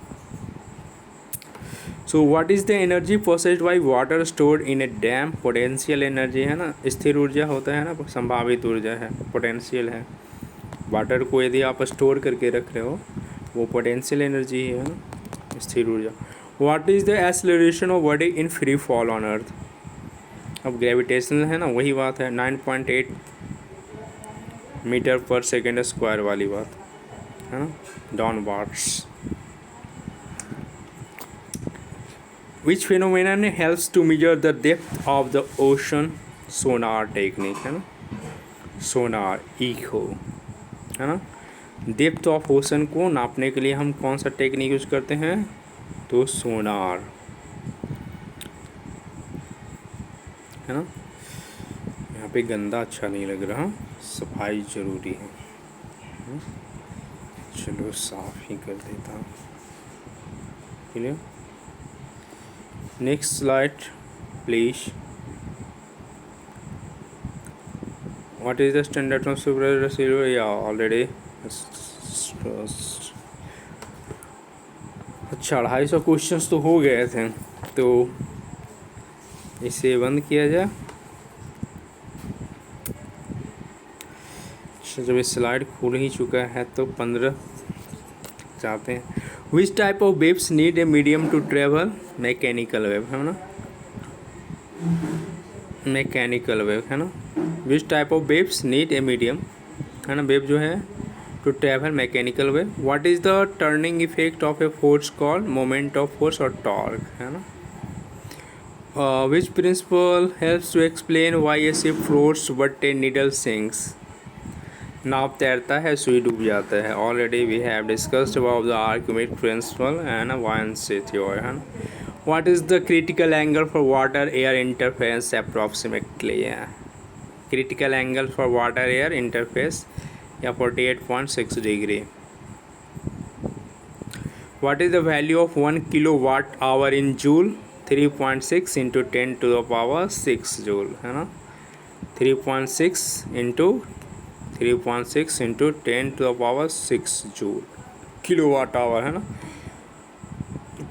So what is the energy processed by water stored in A dam? Potential energy, है ना, स्थिर ऊर्जा होता है ना, संभावित ऊर्जा है, पोटेंशियल है. वाटर को यदि आप स्टोर करके रख रहे हो वो पोटेंशियल एनर्जी है ना, स्थिर ऊर्जा. What is the acceleration of body in free fall on earth? अब ग्रेविटेशनल है ना, वही बात है, 9.8 मीटर पर सेकेंड स्क्वायर वाली बात है ना, डाउनवार्ड्स. Which phenomenon helps to measure the depth of the ocean? Sonar technique, है ना, सोनार इको, है ना, डेप्थ ऑफ ओशन को नापने के लिए हम कौन सा टेक्निक यूज करते हैं, तो सोनार, है ना. यहाँ पे गंदा अच्छा नहीं लग रहा, सफाई जरूरी है. चलो साफ ही कर देता हूँ. Clear. Next slide please. What is the standard of supervisor silver? Yeah, already. अच्छा 250 क्वेश्चंस तो हो गए थे, तो इसे बंद किया जाए. जब स्लाइड खुल ही चुका है तो 15 चाहते हैं. Which type of waves need a medium to travel? Mechanical wave, है ना, मैकेनिकल वेव, है ना. Which type of waves need a medium, है ना, वेव जो है to travel, mechanical wave. What is the turning effect of a force called moment of force और torque, है ना. Which principle helps to explain why a ship floats but a needle sinks? नाव तैरता है सुई डूब जाता है. Already we have discussed about the Archimedes principle and buoyancy theory, है ना. What is the critical angle for water air interference approximately? Critical angle for water air interface या 48.6 degree. What is the value of 1 kilowatt hour in joule? 3.6 into 10⁻6 joule, है ना, 3.6 into 10⁻6 joule kilowatt hour, है ना.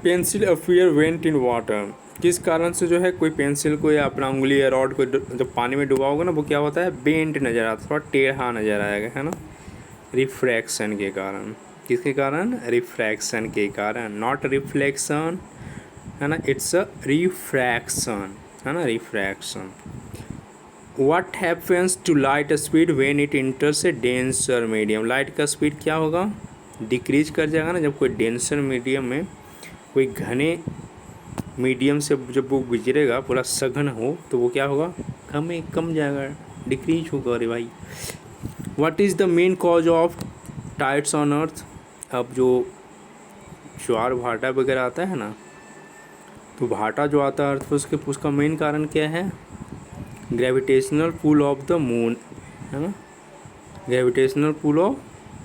Pencil appear went in water, किस कारण से जो है कोई पेंसिल को या अपना उंगली या रॉड को जब पानी में डुबाओगे ना वो क्या होता है, बेंट नज़र आता है, थोड़ा टेढ़ा नज़र आएगा, है ना, रिफ्रैक्शन के कारण. किसके कारण? रिफ्रैक्शन के कारण, नॉट रिफ्लेक्शन, है ना, इट्स अ रिफ्रैक्शन, है ना, refraction. What happens to light speed when it enters a denser medium? Light का स्पीड क्या होगा, डिक्रीज कर जाएगा ना, जब कोई डेंसर मीडियम में, कोई घने मीडियम से जब वो गुजरेगा पूरा सघन हो तो वो क्या होगा, कम जाएगा, डिक्रीज होगा. अरे भाई. What is the main cause of tides on अर्थ? अब जो ज्वार भाटा वगैरह आता है ना, तो भाटा जो आता है अर्थ पर उसका मेन कारण क्या है, gravitational pull of the moon, है ना, ग्रेविटेशनल पुल ऑफ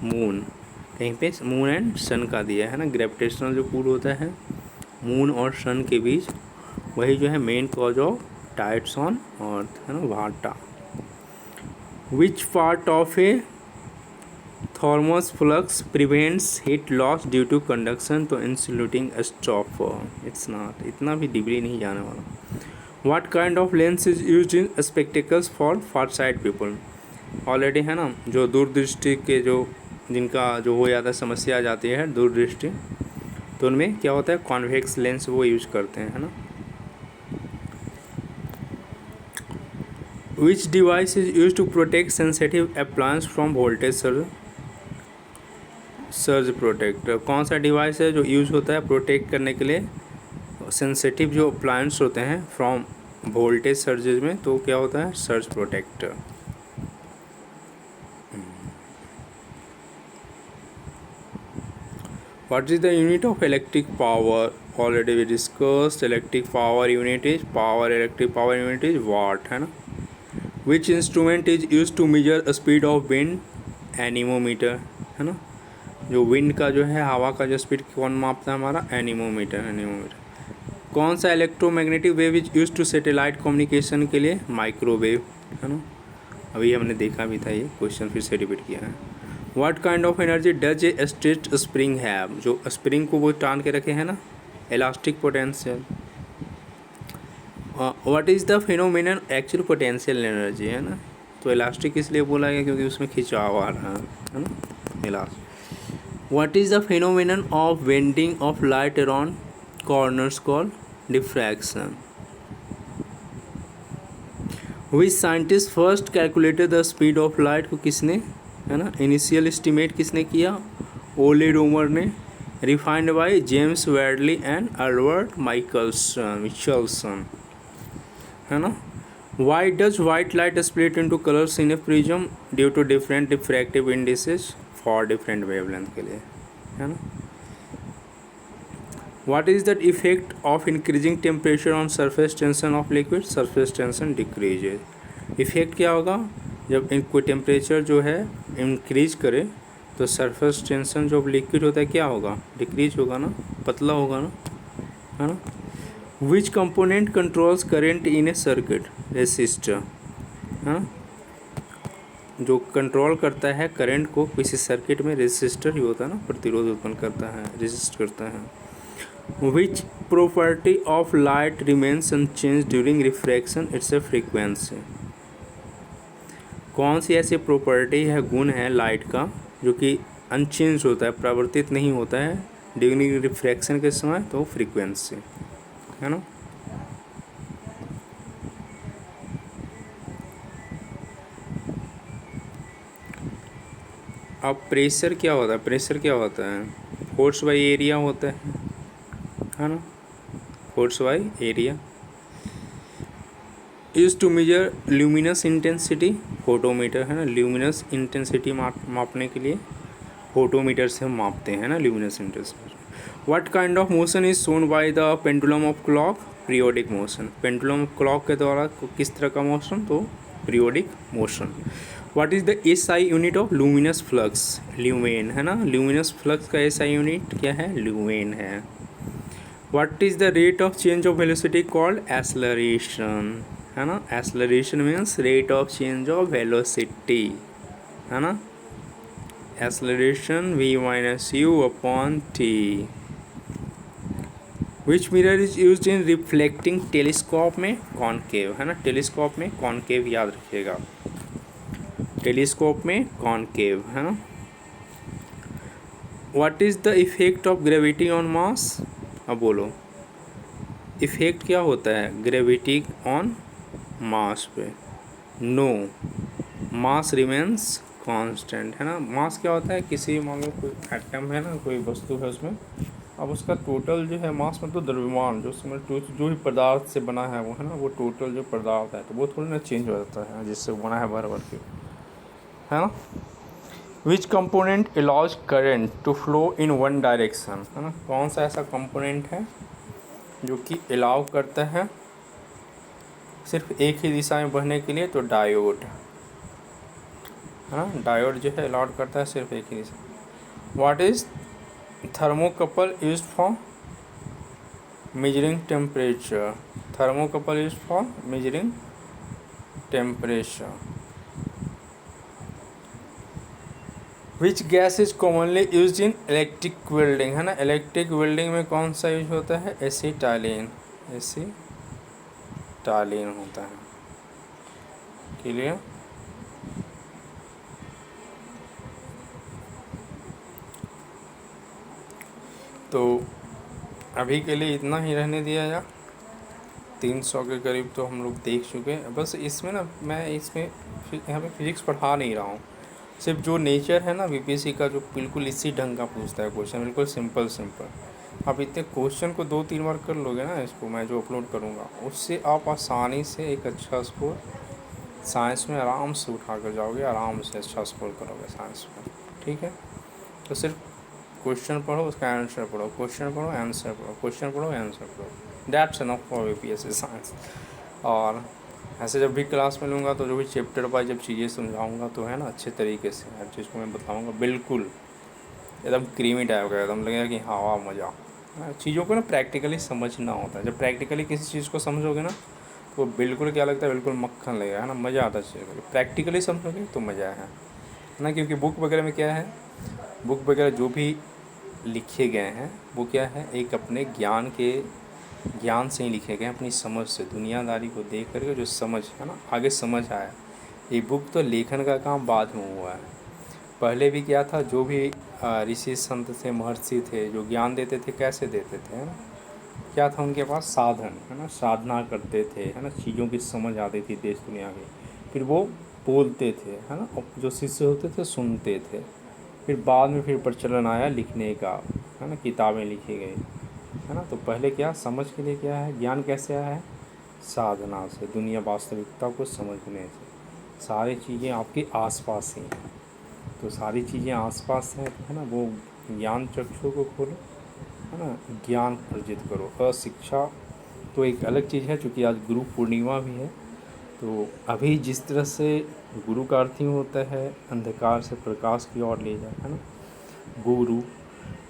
मून. कहीं पे मून एंड सन का दिया है ना, ग्रेविटेशनल जो पुल होता है मून और सन के बीच, वही जो है main cause of tides on earth, है ना, भाटा. Which part of a thermos flask prevents heat loss due to conduction तो इंसुलेटिंग स्टॉपर। इट्स नॉट, इतना भी डिग्री नहीं जाने वाला। What kind of lens is used in spectacles for far side people. Already है ना, जो दूरदृष्टि के जो जिनका जो हो जाता है समस्या आ जाती है दूरदृष्टि, तो उनमें क्या होता है कॉन्वेक्स लेंस वो यूज करते हैं, है ना। Which device is use to protect sensitive appliance from voltage surge protector. कौन सा डिवाइस है जो यूज होता है प्रोटेक्ट करने के लिए सेंसिटिव जो अप्लायंस होते हैं फ्रॉम वोल्टेज सर्जेज में, तो क्या होता है surge protector. What is the unit of electric power? Already we discussed electric power unit is power, electric power unit is watt, है ना। Which instrument is used to measure a speed of wind? Anemometer, है ना। जो wind का जो है हवा का जो स्पीड कौन मापता है हमारा एनीमोमीटर, एनीमोमीटर। कौन सा electromagnetic wave is use to satellite communication के लिए माइक्रोवेव, है ना। अभी हमने देखा भी था, ये क्वेश्चन फिर से रिपीट किया है। What kind of energy does a stretched spring have? जो स्प्रिंग को वो टान के रखे हैं ना, elastic potential. What is the phenomenon actual potential energy, है ना। तो elastic इसलिए बोला गया क्योंकि उसमें खिंचाव आ रहा है ना, elastic. What is the phenomenon of bending of light around corners called diffraction? Which scientist first calculated the speed of light? को किसने, है ना, इनिशियल एस्टिमेट किसने किया, ओले रोमर ने, refined by James Wadley and Albert Michelson, है ना। Why does white light split into colours in a prism due to different diffractive indices for different wavelength के लिए, है ना। What is the effect of increasing temperature on surface tension of liquid, surface tension decreases. Effect क्या होगा जब कोई temperature जो है इंक्रीज करे तो सरफेस टेंशन जो लिक्विड होता है क्या होगा डिक्रीज होगा ना, पतला होगा ना, है ना। Which component controls current in A circuit, resistor, है ना। जो कंट्रोल करता है करंट को किसी सर्किट में रेसिस्टर ही होता है ना, प्रतिरोध उत्पन्न करता है, रेसिस्ट करता है। Which property of light remains unchange during refraction, it's a frequency. कौन सी ऐसी प्रॉपर्टी है, गुण है लाइट का जो कि अनचेंज होता है, परिवर्तित नहीं होता है ड्यूरिंग रिफ्रैक्शन के समय, तो फ्रीक्वेंसी, है ना। अब प्रेशर क्या होता है, प्रेशर क्या होता है, फोर्स बाई एरिया होता है ना, force by area. Use to measure luminous intensity, photometer, है ना। ल्यूमिनस इंटेंसिटी मापने के लिए फोटोमीटर से हम मापते हैं ना luminous intensity. What kind of motion is shown by the pendulum of clock, periodic motion. Pendulum clock के द्वारा किस तरह का मोशन, तो periodic motion. What is the SI unit of luminous flux, lumen, है ना। ल्यूमिनस फ्लक्स का SI unit क्या है, ल्यूमेन है। What is the rate of change of velocity called, acceleration, है ना। Acceleration means rate of change of velocity, है ना। Acceleration v minus U upon T. Which mirror is use in reflecting, telescope में concave, है ना। Telescope में concave याद रखिएगा, टेलीस्कोप में कॉनकेव, है ना। What is the effect of gravity on मास, अब बोलो इफेक्ट क्या होता है ग्रेविटी ऑन मास पे, नो, मास रिमेन्स कांस्टेंट, है ना। मास क्या होता है, किसी मान लो कोई एटम है ना, कोई वस्तु है उसमें, अब उसका टोटल जो है मास मतलब द्रव्यमान जो उसमें जो भी पदार्थ से बना है वो, है ना, वो टोटल जो पदार्थ है तो वो थोड़ी ना चेंज हो जाता है जिससे बना है भर के, है ना। Which component allows current to flow in one direction, है ना। कौन सा ऐसा कंपोनेंट है जो कि अलाउ करता है सिर्फ एक ही दिशा में बहने के लिए, तो डायोड, है ना। डायोड जो है अलाउड करता है सिर्फ एक ही दिशा। What is thermocouple used for measuring temperature, thermocouple used for measuring temperature. Which gas is commonly use in electric welding, है ना। इलेक्ट्रिक वेल्डिंग में कौन सा यूज होता है? एसीटाइलिन, एसीटाइलिन होता है। क्लियर? तो अभी के लिए इतना ही रहने दिया जाए। 300 के करीब तो हम लोग देख चुके हैं। बस इसमें ना मैं इसमें यहाँ पे फिजिक्स पढ़ा नहीं रहा हूँ, सिर्फ जो नेचर है ना बीपीएससी का, जो बिल्कुल इसी ढंग का पूछता है क्वेश्चन, बिल्कुल सिंपल सिंपल। आप इतने क्वेश्चन को 2-3 बार कर लोगे ना, इसको मैं जो अपलोड करूँगा उससे आप आसानी से एक अच्छा स्कोर साइंस में आराम से उठा कर जाओगे, आराम से अच्छा स्कोर करोगे साइंस में। ठीक है, तो सिर्फ क्वेश्चन पढ़ो, उसका आंसर पढ़ो, क्वेश्चन पढ़ो, आंसर पढ़ो, क्वेश्चन पढ़ो, आंसर पढ़ो। That's enough for BPSC science. और ऐसे जब भी क्लास में लूँगा तो जो भी चैप्टर वाइज जब चीज़ें समझाऊँगा तो है ना अच्छे तरीके से हर चीज़ को मैं बताऊँगा, बिल्कुल एकदम क्रीमी टाइप का, एकदम लगेगा कि हाँ वाह मज़ा। चीज़ों को ना प्रैक्टिकली समझना होता है। जब प्रैक्टिकली किसी चीज़ को समझोगे ना तो बिल्कुल क्या लगता है, बिल्कुल मक्खन लगेगा, है ना। मज़ा आता है चीज़ को प्रैक्टिकली समझोगे तो मज़ा है ना। क्योंकि बुक वगैरह में क्या है, बुक वगैरह जो भी लिखे गए हैं वो क्या है, एक अपने ज्ञान से ही लिखे गए हैं, अपनी समझ से, दुनियादारी को देख करके जो समझ है ना आगे समझ आया। ये बुक तो लेखन का काम बाद में हुआ है। पहले भी क्या था, जो भी ऋषि संत थे, महर्षि थे, जो ज्ञान देते थे कैसे देते थे, है ना। क्या था उनके पास? साधन, है ना, साधना करते थे, है ना, चीज़ों की समझ आती थी देश दुनिया की, फिर वो बोलते थे, है ना, और जो शिष्य होते थे सुनते थे। फिर बाद में फिर प्रचलन आया लिखने का, है ना, किताबें लिखी गई, है ना। तो पहले क्या, समझ के लिए क्या है, ज्ञान कैसे आया है? साधना से, दुनिया वास्तविकता को समझने से। सारी चीज़ें आपके आसपास ही हैं, तो सारी चीज़ें आसपास हैं, है ना, वो ज्ञान चक्षु को खोलो, है ना, ज्ञान अर्जित करो। अशिक्षा तो एक अलग चीज़ है, चूँकि आज गुरु पूर्णिमा भी है। तो अभी जिस तरह से गुरु का अर्थ ही होता है अंधकार से प्रकाश की ओर ले जाए, है ना, गुरु।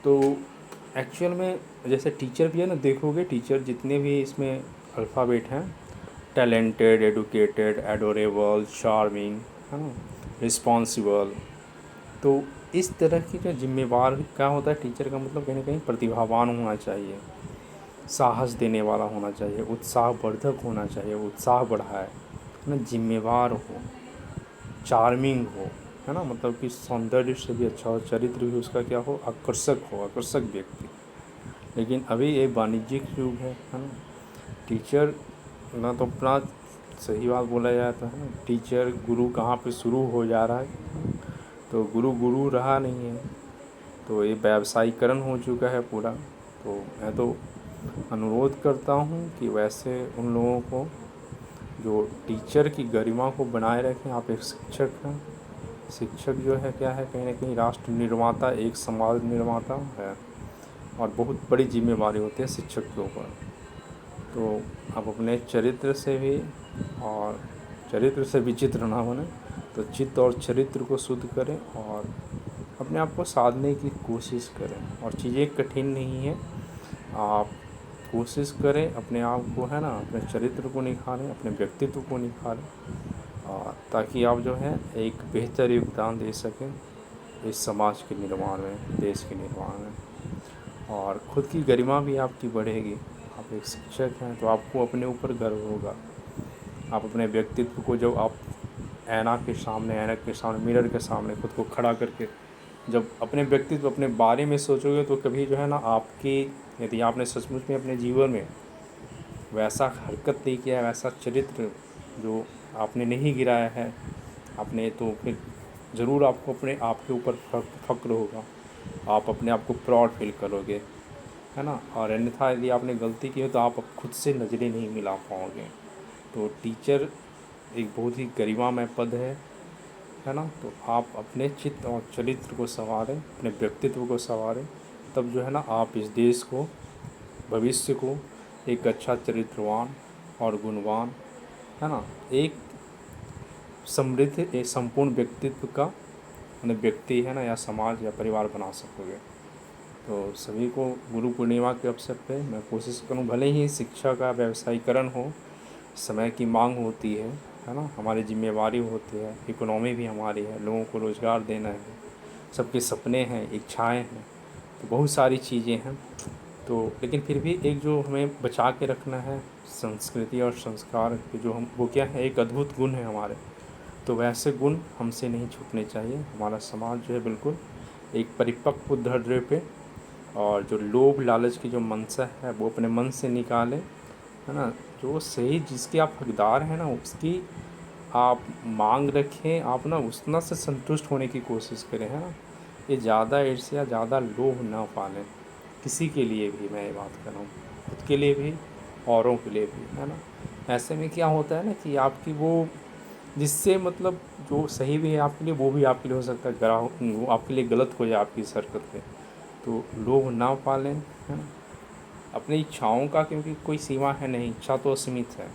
तो एक्चुअल में जैसे टीचर भी है ना, देखोगे टीचर जितने भी इसमें अल्फ़ाबेट हैं, टैलेंटेड, एडुकेटेड, एडोरेबल, चार्मिंग, है ना, रिस्पॉन्सिबल। तो इस तरह की जो जिम्मेवार क्या होता है टीचर का, मतलब कहीं ना कहीं प्रतिभावान होना चाहिए, साहस देने वाला होना चाहिए, उत्साहवर्धक होना चाहिए, उत्साह बढ़ाए, है ना, जिम्मेवार हो, चार्मिंग है ना, मतलब कि सौंदर्य से भी अच्छा हो, चरित्र भी उसका क्या हो, आकर्षक हो, आकर्षक व्यक्ति। लेकिन अभी ये वाणिज्यिक युग है ना। टीचर ना तो अपना सही बात बोला जाए तो, है ना, टीचर गुरु कहाँ पे शुरू हो जा रहा है, तो गुरु गुरु रहा नहीं है, तो ये व्यावसायीकरण हो चुका है पूरा। तो मैं तो अनुरोध करता हूँ कि वैसे उन लोगों को जो टीचर की गरिमा को बनाए रखें। आप एक शिक्षक हैं, शिक्षक जो है क्या है, कहीं ना कहीं राष्ट्र निर्माता, एक समाज निर्माता है, और बहुत बड़ी जिम्मेवारी होती है शिक्षक के ऊपर। तो आप अपने चरित्र से भी, और चरित्र से विचित्र ना बने, तो चित्त और चरित्र को शुद्ध करें और अपने आप को साधने की कोशिश करें। और चीज़ें कठिन नहीं है, आप कोशिश करें अपने आप को, है ना, अपने चरित्र को निखारें, अपने व्यक्तित्व को निखारें, और ताकि आप जो है एक बेहतर योगदान दे सकें इस समाज के निर्माण में, देश के निर्माण में, और ख़ुद की गरिमा भी आपकी बढ़ेगी। आप एक शिक्षक हैं तो आपको अपने ऊपर गर्व होगा। आप अपने व्यक्तित्व को जब आप ऐनक के सामने, मिरर के सामने खुद को खड़ा करके जब अपने व्यक्तित्व, अपने बारे में सोचोगे, तो कभी जो है ना आपकी, यदि आपने सचमुच में अपने जीवन में वैसा हरकत नहीं किया है, वैसा चरित्र जो आपने नहीं गिराया है आपने, तो फिर ज़रूर आपको अपने आप के ऊपर फ़क्र होगा, आप अपने आप को प्राउड फील करोगे, है ना। और अन्यथा यदि आपने गलती की हो तो आप खुद से नज़रें नहीं मिला पाओगे। तो टीचर एक बहुत ही गरिमामय पद है ना। तो आप अपने चित्त और चरित्र को संवारें, अपने व्यक्तित्व को संवारें, तब जो है ना आप इस देश को, भविष्य को एक अच्छा चरित्रवान और गुणवान, है ना, एक समृद्ध, एक संपूर्ण व्यक्तित्व का मतलब व्यक्ति, है ना, या समाज या परिवार बना सकोगे। तो सभी को गुरु पूर्णिमा के अवसर पे मैं कोशिश करूँ, भले ही शिक्षा का व्यवसायीकरण हो, समय की मांग होती है ना, हमारी जिम्मेवारी होती है, इकोनॉमी भी हमारी है, लोगों को रोज़गार देना है, सबके सपने हैं, इच्छाएं हैं, तो बहुत सारी चीज़ें हैं। तो लेकिन फिर भी एक जो हमें बचा के रखना है संस्कृति और संस्कार के, जो हम वो क्या है, एक अद्भुत गुण है हमारे, तो वैसे गुण हमसे नहीं छूटने चाहिए। हमारा समाज जो है बिल्कुल एक परिपक्व धैर्य पे, और जो लोभ लालच की जो मंशा है वो अपने मन से निकालें, है ना। जो सही जिसके आप हकदार हैं ना, उसकी आप मांग रखें, आप ना उतना से संतुष्ट होने की कोशिश करें, है ना। ये ज़्यादा ईर्ष्या, ज़्यादा लोभ ना पालें किसी के लिए भी। मैं ये बात कर रहा हूँ, खुद के लिए भी, औरों के लिए भी, है ना। ऐसे में क्या होता है ना कि आपकी वो जिससे मतलब जो सही भी है आपके लिए, वो भी आपके लिए हो सकता है वो आपके लिए गलत हो जाए आपकी इस हरकत पे। तो लोभ ना पालें, है ना। अपनी इच्छाओं का क्योंकि कोई सीमा है नहीं, इच्छा तो असीमित है।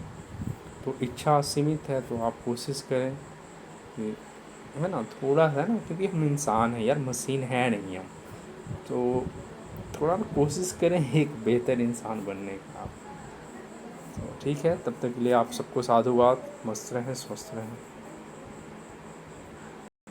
तो इच्छा असीमित है तो आप कोशिश करें कि, है ना, थोड़ा है ना, क्योंकि हम इंसान हैं यार, मशीन है नहीं हम। तो थोड़ा ना कोशिश करें एक बेहतर इंसान बनने का आप। तो ठीक है, तब तक के लिए आप सबको साधुवाद। मस्त रहें, स्वस्थ रहें।